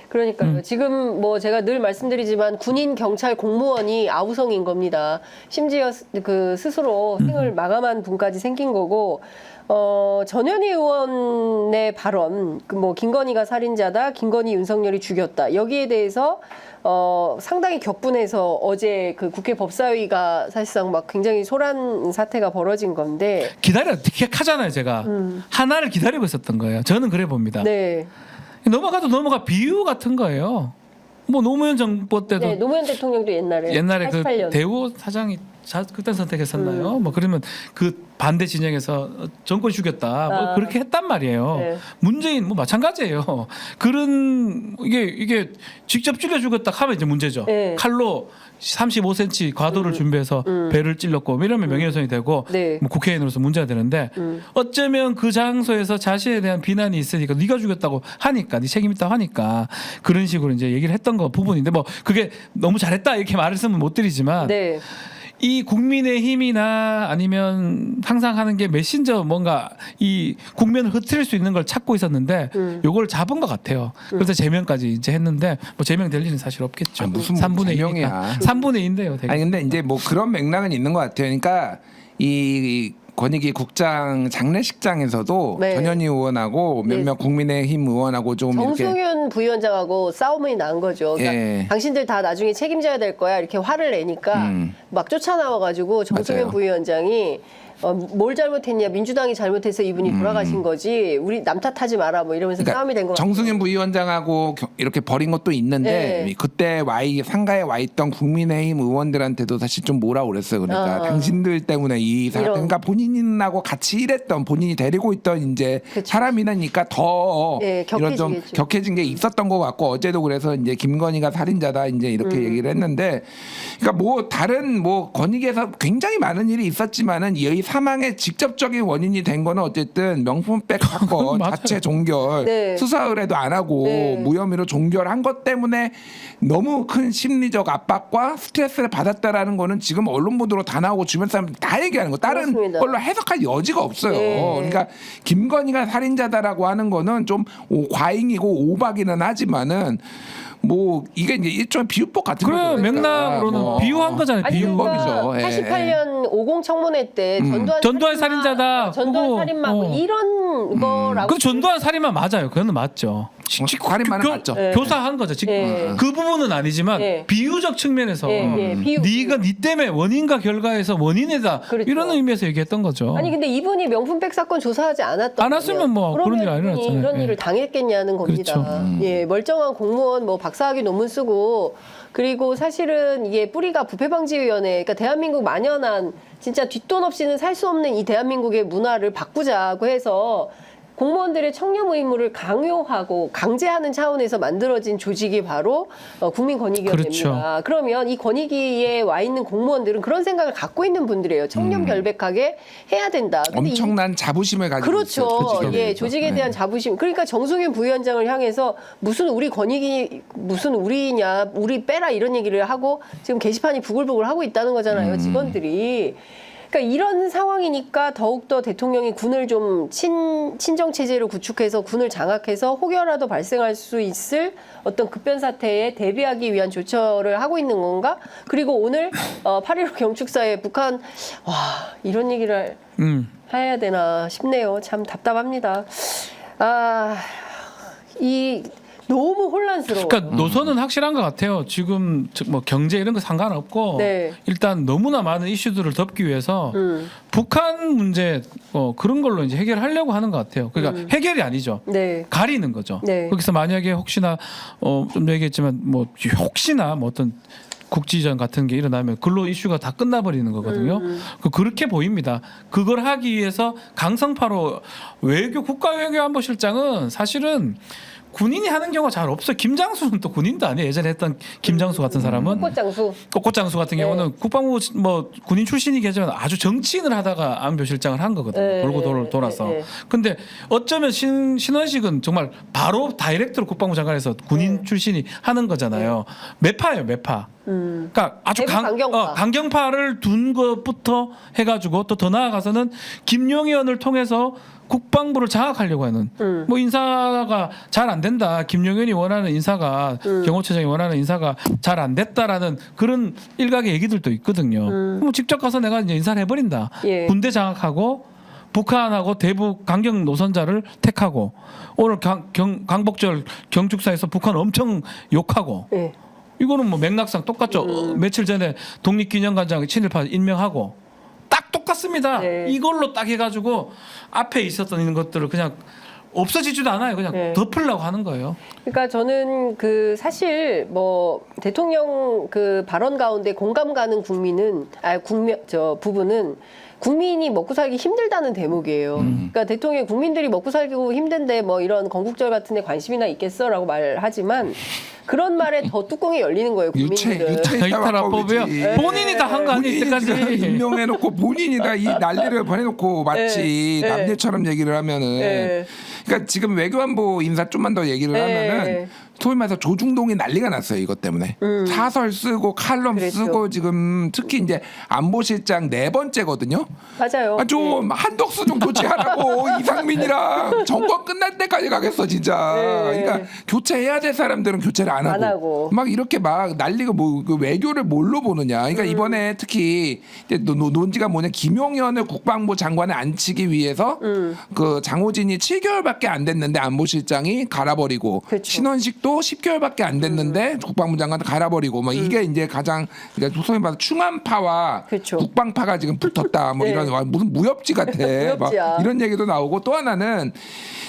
그러니까요. 지금 뭐 제가 늘 말씀드리지만 군인, 경찰, 공무원이 아우성인 겁니다. 심지어 그 스스로 생을 마감한 분까지 생긴 거고, 전현희 의원의 발언, 그 뭐 김건희가 살인자다, 김건희 윤석열이 죽였다. 여기에 대해서 상당히 격분해서 어제 그 국회 법사위가 사실상 막 굉장히 소란 사태가 벌어진 건데. 하잖아요, 제가. 하나를 기다리고 있었던 거예요. 저는 그래 봅니다. 네. 넘어가도 넘어가 비유 같은 거예요. 뭐 노무현 정부 때도 네, 노무현 대통령도 옛날에 88년. 그 대우 사장이 그때 선택했었나요? 뭐 그러면 그 반대 진영에서 정권 죽였다 뭐 그렇게 했단 말이에요. 네. 문재인 뭐 마찬가지예요. 그런 이게 직접 찔러 죽였다 하면 이제 문제죠. 네. 칼로 35cm 과도를 준비해서 배를 찔렀고 이러면 명예훼손이 되고 네. 뭐 국회의원으로서 문제가 되는데 어쩌면 그 장소에서 자신에 대한 비난이 있으니까 네가 죽였다고 하니까 네 책임 있다고 하니까 그런 식으로 이제 얘기를 했던 거 부분인데 뭐 그게 너무 잘했다 이렇게 말씀은 못 드리지만 네. 이 국민의힘이나 아니면 항상 하는 게 메신저 뭔가 이 국면을 흐트릴 수 있는 걸 찾고 있었는데 요걸 잡은 것 같아요. 그래서 제명까지 이제 했는데 뭐 제명될 일은 사실 없겠죠. 무슨 3분의 제명이야. 3분의 2인데요. 되게. 아니 근데 이제 뭐 그런 맥락은 있는 것 같아요. 그러니까 이 권익위 국장 장례식장에서도 네. 전현희 의원하고 몇몇 국민의힘 의원하고 좀 이렇게 정승윤 부위원장하고 싸움이 난 거죠. 그러니까 예. 당신들 다 나중에 책임져야 될 거야 이렇게 화를 내니까 막 쫓아나와가지고 정승윤 맞아요. 부위원장이 뭘 잘못했냐, 민주당이 잘못해서 이분이 돌아가신 거지, 우리 남 탓하지 마라 뭐 이러면서 싸움이 된 거 같아요. 정승윤 부위원장하고 이렇게 벌인 것도 있는데 네. 그때 상가에 와 있던 국민의힘 의원들한테도 사실 좀 뭐라 그랬어요. 그러니까 당신들 때문에 이 사람, 이런. 그러니까 본인하고 같이 일했던 본인이 데리고 있던 이제 그쵸. 사람이니까 더 네, 이런 좀 격해지겠죠. 격해진 게 있었던 것 같고 어제도 그래서 이제 김건희가 살인자다 이제 이렇게 얘기를 했는데, 그러니까 뭐 다른 뭐 권익에서 굉장히 많은 일이 있었지만은 이 사망의 직접적인 원인이 된 거는 어쨌든 명품백 사건 맞아요. 자체 종결 네. 수사 의뢰도 안 하고 네. 무혐의로 종결한 것 때문에 너무 큰 심리적 압박과 스트레스를 받았다라는 거는 지금 언론 보도로 다 나오고 주변 사람 다 얘기하는 거, 다른 그렇습니다. 걸로 해석할 여지가 없어요. 네. 그러니까 김건희가 살인자다라고 하는 거는 좀 과잉이고 오박이는 하지만은 뭐 이게 이제 일종의 비유법 같은 그래 거죠. 맥락으로는 뭐. 비유한 거잖아요. 아니, 비유. 비유법이죠. 그러니까 예, 88년 50 청문회 때 전두환 살인자다. 전두환 그거, 살인마 뭐 이런 거라고. 그 전두환 살인만 맞아요. 그거는 맞죠. 살인마는 맞죠. 네. 교사한 거죠. 네. 그 부분은 아니지만 네. 비유적 측면에서 비유. 네가 네 때문에 원인과 결과에서 원인이다. 그렇죠. 이런 의미에서 얘기했던 거죠. 아니 근데 이분이 명품백 사건 조사하지 않았던 안 했으면 뭐 그런 일이 안 이분이 일어났잖아요. 이런 예. 일을 당했겠냐는 겁니다. 그렇죠. 예, 멀쩡한 공무원 뭐 박사학위 논문 쓰고, 그리고 사실은 이게 뿌리가 부패방지위원회, 그러니까 대한민국 만연한 진짜 뒷돈 없이는 살 수 없는 이 대한민국의 문화를 바꾸자고 해서 공무원들의 청렴 의무를 강요하고 강제하는 차원에서 만들어진 조직이 바로 국민권익위원회입니다. 그렇죠. 그러면 이 권익위에 와 있는 공무원들은 그런 생각을 갖고 있는 분들이에요. 청렴 결백하게 해야 된다. 근데 엄청난 자부심을 가지고 있어요. 그렇죠. 조직에 예, 대해서. 조직에 대한 자부심. 그러니까 정승윤 부위원장을 향해서 무슨 우리 권익이 무슨 우리냐, 우리 빼라 이런 얘기를 하고 지금 게시판이 부글부글 하고 있다는 거잖아요. 직원들이. 그러니까 이런 상황이니까 더욱더 대통령이 군을 좀 친정 체제로 구축해서 군을 장악해서 혹여라도 발생할 수 있을 어떤 급변 사태에 대비하기 위한 조처를 하고 있는 건가? 그리고 오늘 8.15 경축사에 북한, 와, 이런 얘기를 해야 되나 싶네요. 참 답답합니다. 너무 혼란스러워. 그러니까 노선은 확실한 것 같아요. 지금 뭐 경제 이런 거 상관없고 네. 일단 너무나 많은 이슈들을 덮기 위해서 북한 문제 그런 걸로 이제 해결하려고 하는 것 같아요. 그러니까 해결이 아니죠. 네. 가리는 거죠. 네. 거기서 만약에 혹시나 좀 얘기했지만 뭐 혹시나 뭐 어떤 국지전 같은 게 일어나면 근로 이슈가 다 끝나버리는 거거든요. 그렇게 보입니다. 그걸 하기 위해서 강성파로 국가외교안보실장은 사실은 군인이 하는 경우가 잘 없어요. 김장수는 또 군인도 아니에요. 예전에 했던 김장수 같은 사람은 꽃장수. 꽃장수 같은 네. 경우는 국방부 뭐 군인 출신이긴 하지만 아주 정치인을 하다가 안보실장을 한 거거든요. 네. 돌고 돌아서. 네. 근데 어쩌면 신원식은 정말 바로 다이렉트로 국방부 장관에서 군인 출신이 하는 거잖아요. 매파예요, 매파. 그러니까 아주 대북 강경파. 강경파를 둔 것부터 해가지고 또 더 나아가서는 김용현을 통해서 국방부를 장악하려고 하는 뭐 인사가 잘 안 된다. 김용현이 원하는 인사가 경호처장이 원하는 인사가 잘 안 됐다라는 그런 일각의 얘기들도 있거든요. 뭐 직접 가서 내가 이제 인사를 해버린다. 예. 군대 장악하고 북한하고 대북 강경 노선자를 택하고 오늘 강복절 경축사에서 북한 엄청 욕하고 예. 이거는 뭐 맥락상 똑같죠. 며칠 전에 독립기념관장 친일파 임명하고 딱 똑같습니다. 네. 이걸로 딱 해가지고 앞에 있었던 이런 것들을 그냥 없어지지도 않아요. 그냥 네. 덮으려고 하는 거예요. 그러니까 저는 그 사실 뭐 대통령 그 발언 가운데 공감 가는 부분은 국민이 먹고 살기 힘들다는 대목이에요. 그러니까 대통령이 국민들이 먹고 살기 힘든데 뭐 이런 건국절 같은 데 관심이나 있겠어라고 말하지만 그런 말에 더 뚜껑이 열리는 거예요, 국민들은. 유체 이탈화법이요. 본인이 다 한 거 아니에요, 이때까지. 임명해놓고 본인이 다 이 난리를 보내놓고 마치 예. 남녀처럼 얘기를 하면은. 예. 그러니까 지금 외교안보 인사 좀만 더 얘기를 하면은 소위 말해서 조중동이 난리가 났어요, 이것 때문에. 사설 쓰고 칼럼 그랬죠. 쓰고 지금 특히 이제 안보실장 4번째거든요. 맞아요. 좀 한덕수 좀 교체하라고 이상민이랑 정권 끝날 때까지 가겠어 진짜. 네. 그러니까 교체해야 될 사람들은 교체를 안 하고, 막 이렇게 막 난리가 뭐 그 외교를 뭘로 보느냐. 그러니까 이번에 특히 이제 논지가 뭐냐, 김용현을 국방부 장관에 앉히기 위해서 그 장호진이 7개월밖에 안 됐는데 안보실장이 갈아버리고 그렇죠. 신원식도 10개월밖에 안 됐는데 국방부 장관 갈아버리고 뭐 이게 이제 가장 그러니까 소위 말해서 충암파와 그렇죠. 국방파가 지금 붙었다 뭐 네. 이런 와, 무슨 무협지 같아 막 무협지야. 이런 얘기도 나오고 또 하나는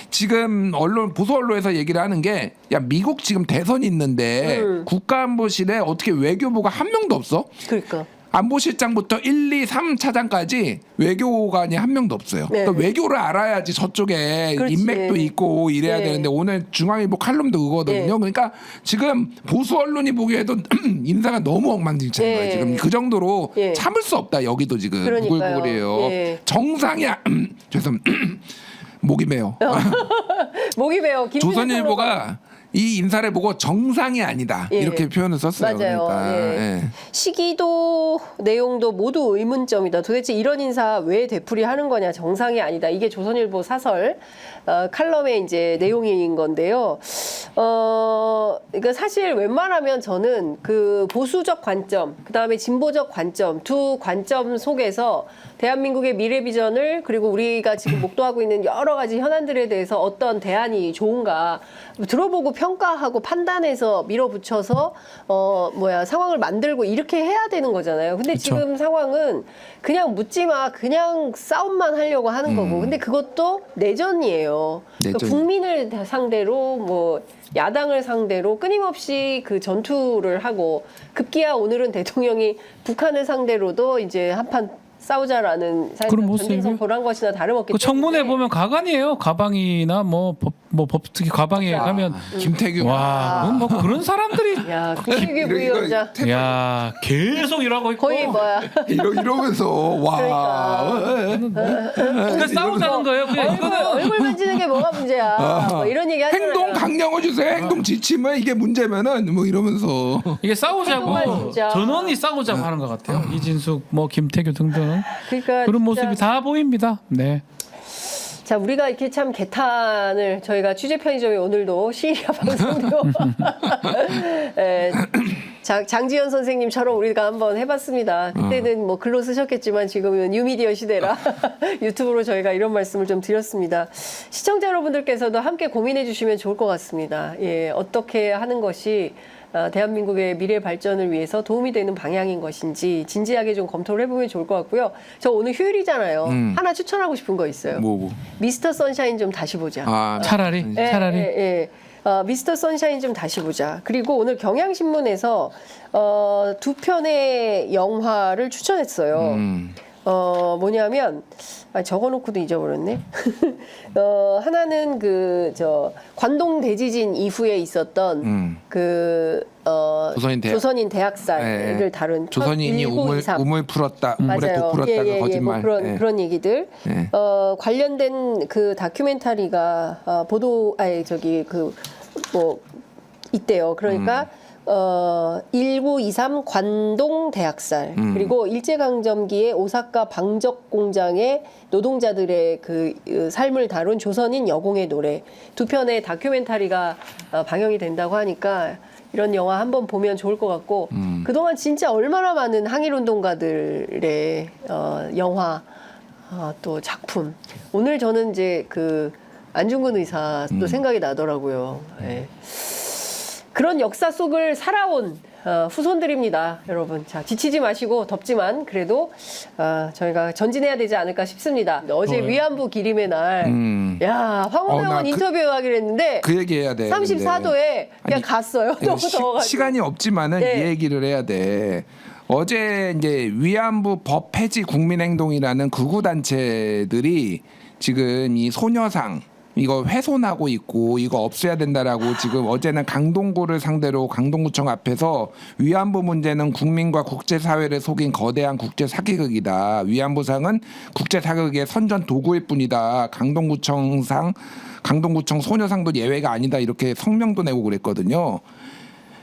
지금 언론 보수 언론에서 얘기를 하는 게 야 미국 지금 대선이 있는데 국가안보실에 어떻게 외교부가 한 명도 없어? 그러니까. 안보실장부터 1, 2, 3 차장까지 외교관이 한 명도 없어요. 네. 그러니까 외교를 알아야지 저쪽에 그렇지. 인맥도 있고 이래야 네. 되는데 오늘 중앙일보 칼럼도 그거거든요. 네. 그러니까 지금 보수 언론이 보기에도 인사가 너무 엉망진창인 네. 거예요. 지금 그 정도로 네. 참을 수 없다. 여기도 지금 그러니까요. 부글부글해요. 네. 정상이야. 죄송. 목이 메요. 목이 베어. 조선일보가 이 인사를 보고 정상이 아니다 예. 이렇게 표현을 썼어요. 맞아요. 그러니까 예. 시기도 내용도 모두 의문점이다. 도대체 이런 인사 왜 되풀이하는 거냐? 정상이 아니다. 이게 조선일보 사설 칼럼의 이제 내용인 건데요. 그러니까 사실 웬만하면 저는 그 보수적 관점, 그 다음에 진보적 관점 두 관점 속에서 대한민국의 미래 비전을 그리고 우리가 지금 목도하고 있는 여러 가지 현안들에 대해서 어떤 대안이 좋은가 들어보고 평가하고 판단해서 밀어붙여서 상황을 만들고 이렇게 해야 되는 거잖아요. 근데 그쵸. 지금 상황은 그냥 묻지 마, 그냥 싸움만 하려고 하는 거고. 근데 그것도 내전이에요. 그러니까 내전. 국민을 상대로 뭐 야당을 상대로 끊임없이 그 전투를 하고 급기야 오늘은 대통령이 북한을 상대로도 이제 한판 싸우자라는 그런 모습이고요. 전쟁 선포를 한 것이나 다름없기 그 청문회 때문에 보면 가관이에요. 가방이나 뭐 법 특히 가방에 가면 김태규. 와, 뭐 그런 사람들이 야, 김태규 부위원장 야 계속 일하고 있고 거의 뭐야. 이러면서 와. 그러니까 싸우자는 거예요. 그냥 이거는 얼굴 만지는 게 뭐가 문제야. 뭐 이런 얘기 하잖아요. 행동 강령을 주세요. 행동 지침은 이게 문제면은 뭐 이러면서 이게 정말 싸우자고 진짜. 전원이 싸우자고 하는 것 같아요. 이진숙, 뭐 김태규 등등 그러니까 그런 진짜. 모습이 다 보입니다. 네. 자, 우리가 이렇게 참 개탄을 저희가 취재 편의점에 오늘도 시리아 방송도 장지현 선생님처럼 우리가 한번 해봤습니다. 그때는 뭐 글로 쓰셨겠지만 지금은 뉴미디어 시대라 유튜브로 저희가 이런 말씀을 좀 드렸습니다. 시청자 여러분들께서도 함께 고민해 주시면 좋을 것 같습니다. 예, 어떻게 하는 것이 대한민국의 미래 발전을 위해서 도움이 되는 방향인 것인지 진지하게 좀 검토를 해보면 좋을 것 같고요. 저 오늘 휴일이잖아요. 하나 추천하고 싶은 거 있어요. 뭐. 미스터 선샤인 좀 다시 보자. 아, 차라리 미스터 선샤인 좀 다시 보자. 그리고 오늘 경향신문에서 두 편의 영화를 추천했어요. 뭐냐면 적어놓고도 잊어버렸네. 하나는 관동 대지진 이후에 있었던 조선인 대학살을 다룬 조선인이 1923. 우물 풀었다. 우물에 국 풀었다가 뭐 거짓말. 그런 얘기들. 네. 관련된 그 다큐멘터리가 있대요. 그러니까 1923 관동 대학살 그리고 일제강점기의 오사카 방적 공장의 노동자들의 그 삶을 다룬 조선인 여공의 노래 두 편의 다큐멘터리가 방영이 된다고 하니까 이런 영화 한번 보면 좋을 것 같고 그동안 진짜 얼마나 많은 항일운동가들의 영화 또 작품 오늘 저는 이제 그 안중근 의사 또 생각이 나더라고요. 예. 그런 역사 속을 살아온 후손들입니다, 여러분. 자, 지치지 마시고 덥지만 그래도 저희가 전진해야 되지 않을까 싶습니다. 어제 위안부 기림의 날, 야 황운하 의원 인터뷰하기로 했는데 그 얘기 해야 돼. 34도에 그냥 갔어요. 너무 더워가지고. 시간이 없지만은 네. 이 얘기를 해야 돼. 어제 이제 위안부 법 폐지 국민행동이라는 극우 단체들이 지금 이 소녀상 이거 훼손하고 있고 이거 없애야 된다라고 지금 어제는 강동구를 상대로 강동구청 앞에서 위안부 문제는 국민과 국제사회를 속인 거대한 국제 사기극이다. 위안부상은 국제 사기극의 선전 도구일 뿐이다. 강동구청 소녀상도 예외가 아니다. 이렇게 성명도 내고 그랬거든요.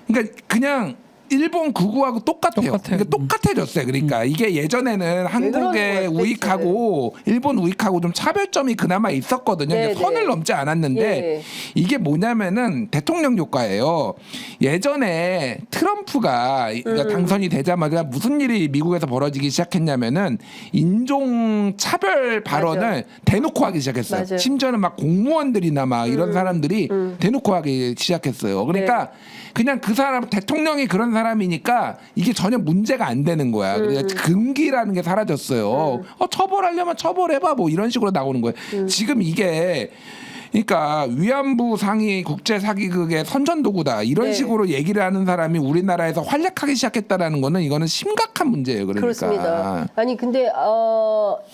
그러니까 그냥 일본 극우하고 똑같아요. 그러니까 똑같아졌어요. 그러니까 이게 예전에는 한국의 우익하고 일본 우익하고 좀 차별점이 그나마 있었거든요. 네, 선을 네. 넘지 않았는데 네. 이게 뭐냐면은 대통령 효과예요. 예전에 트럼프가 그러니까 당선이 되자마자 무슨 일이 미국에서 벌어지기 시작했냐면은 인종 차별 발언을 맞아요. 대놓고 하기 시작했어요. 맞아요. 심지어는 막 공무원들이나 막 이런 사람들이 대놓고 하기 시작했어요. 그러니까 그냥 그 사람 대통령이 그런 사람이니까 이게 전혀 문제가 안 되는 거야. 그러니까 금기라는 게 사라졌어요. 처벌하려면 처벌해봐 뭐 이런 식으로 나오는 거예요. 지금 이게 그러니까 위안부 상이 국제 사기극의 선전도구다 이런 네. 식으로 얘기를 하는 사람이 우리나라에서 활약하기 시작했다라는 거는 이거는 심각한 문제예요. 그러니까. 그렇습니다. 아니 근데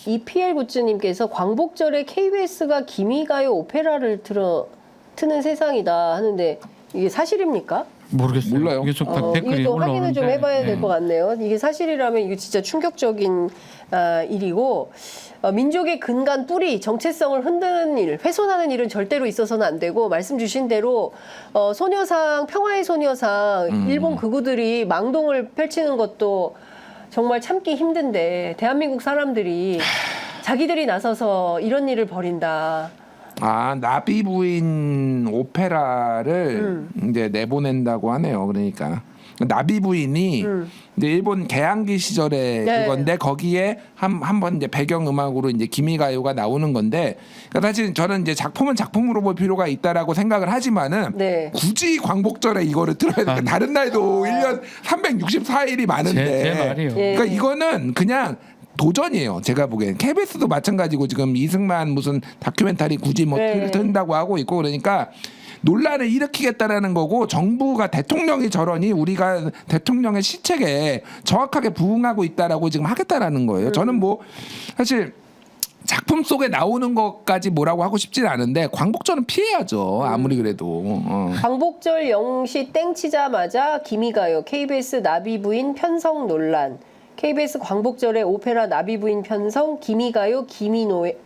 EPL 굿즈님께서 광복절에 KBS가 기미가요 오페라를 트는 세상이다 하는데 이게 사실입니까? 모르겠어요. 몰라요. 이게 좀 댓글이 이게 또 확인을 올라오는데. 좀 해봐야 될 예. 것 같네요. 이게 사실이라면 이게 진짜 충격적인 일이고 민족의 근간 뿌리 정체성을 흔드는 일, 훼손하는 일은 절대로 있어서는 안 되고 말씀 주신 대로 소녀상 평화의 소녀상 일본 극우들이 망동을 펼치는 것도 정말 참기 힘든데 대한민국 사람들이 자기들이 나서서 이런 일을 벌인다. 나비 부인 오페라를 이제 내보낸다고 하네요. 그러니까 나비 부인이 이제 일본 개항기 시절에 네. 그건데 거기에 한번 이제 배경 음악으로 이제 기미가요가 나오는 건데 그러니까 사실 저는 이제 작품은 작품으로 볼 필요가 있다라고 생각을 하지만은 네. 굳이 광복절에 이거를 들어야 돼. 다른 날도 1년 364일이 많은데. 제 말이요. 예. 그러니까 이거는 그냥 도전이에요. 제가 보기엔 KBS도 마찬가지고 지금 이승만 무슨 다큐멘터리 굳이 뭐 네. 튼다고 하고 있고 그러니까 논란을 일으키겠다라는 거고 정부가 대통령이 저러니 우리가 대통령의 시책에 정확하게 부응하고 있다라고 지금 하겠다라는 거예요. 저는 뭐 사실 작품 속에 나오는 것까지 뭐라고 하고 싶진 않은데 광복절은 피해야죠. 아무리 그래도. 광복절 0시 땡 치자마자 기미가요 KBS 나비 부인 편성 논란. KBS 광복절에 오페라 나비 부인 편성 기미가요 기모노의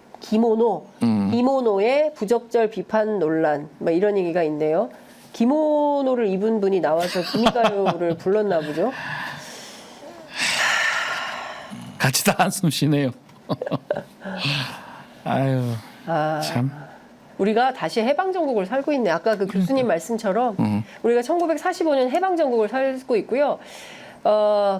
부적절 비판 논란. 뭐 이런 얘기가 있네요. 기모노를 입은 분이 나와서 기미가요를 불렀나 보죠. 같이 다 한숨 쉬네요. 아유 참. 우리가 다시 해방전국을 살고 있네. 아까 그 교수님 말씀처럼 우리가 1945년 해방전국을 살고 있고요.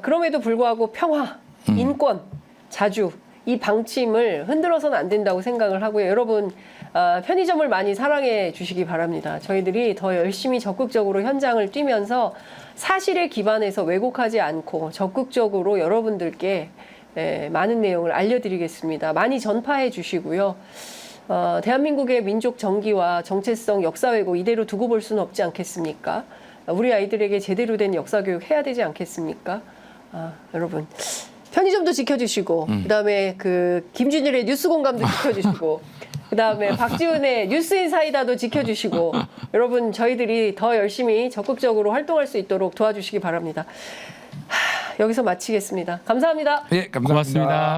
그럼에도 불구하고 평화, 인권, 자주 이 방침을 흔들어서는 안 된다고 생각을 하고요. 여러분 편의점을 많이 사랑해 주시기 바랍니다. 저희들이 더 열심히 적극적으로 현장을 뛰면서 사실에 기반해서 왜곡하지 않고 적극적으로 여러분들께 많은 내용을 알려드리겠습니다. 많이 전파해 주시고요. 대한민국의 민족 정기와 정체성, 역사 왜곡 이대로 두고 볼 수는 없지 않겠습니까? 우리 아이들에게 제대로 된 역사 교육 해야 되지 않겠습니까? 여러분 편의점도 지켜주시고 그다음에 그 김준일의 뉴스 공감도 지켜주시고 그다음에 박지훈의 뉴스인 사이다도 지켜주시고 여러분 저희들이 더 열심히 적극적으로 활동할 수 있도록 도와주시기 바랍니다. 여기서 마치겠습니다. 감사합니다. 예, 감사합니다. 고맙습니다.